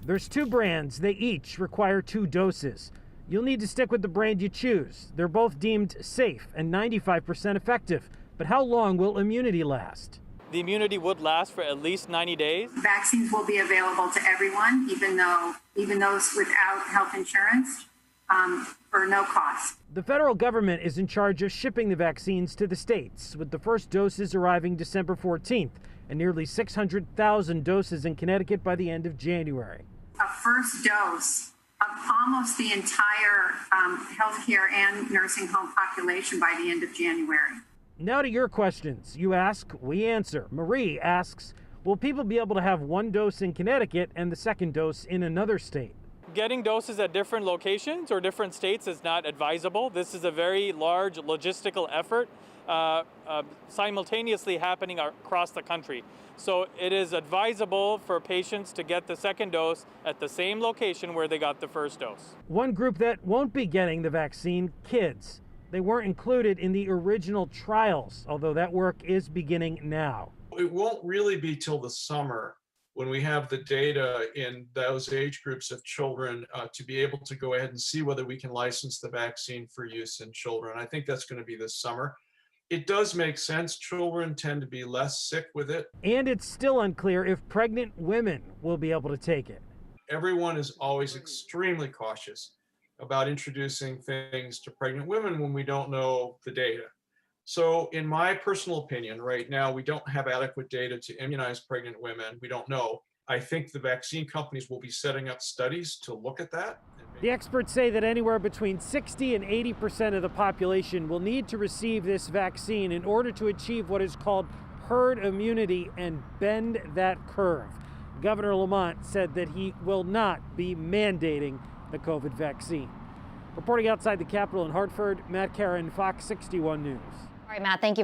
There's two brands. They each require 2 doses. You'll need to stick with the brand you choose. They're both deemed safe and 95% effective. But how long will immunity last? The immunity would last for at least 90 days. Vaccines will be available to everyone, even those without health insurance, for no cost. The federal government is in charge of shipping the vaccines to the states, with the first doses arriving December 14th and nearly 600,000 doses in Connecticut by the end of January. A first dose of almost the entire healthcare and nursing home population by the end of January. Now to your questions. You ask, we answer. Marie asks, will people be able to have 1 dose in Connecticut and the second dose in another state? Getting doses at different locations or different states is not advisable. This is a very large logistical effort simultaneously happening across the country. So it is advisable for patients to get the second dose at the same location where they got the first dose. One group that won't be getting the vaccine, kids. They weren't included in the original trials, although that work is beginning now. It won't really be till the summer when we have the data in those age groups of children to be able to go ahead and see whether we can license the vaccine for use in children. I think that's going to be this summer. It does make sense. Children tend to be less sick with it. And it's still unclear if pregnant women will be able to take it. Everyone is always extremely cautious about introducing things to pregnant women when we don't know the data. So in my personal opinion, right now, we don't have adequate data to immunize pregnant women. We don't know. I think the vaccine companies will be setting up studies to look at that. The experts say that anywhere between 60 and 80% of the population will need to receive this vaccine in order to achieve what is called herd immunity and bend that curve. Governor Lamont said that he will not be mandating the COVID vaccine. Reporting outside the Capitol in Hartford, Matt Caron, Fox 61 News. All right, Matt, thank you.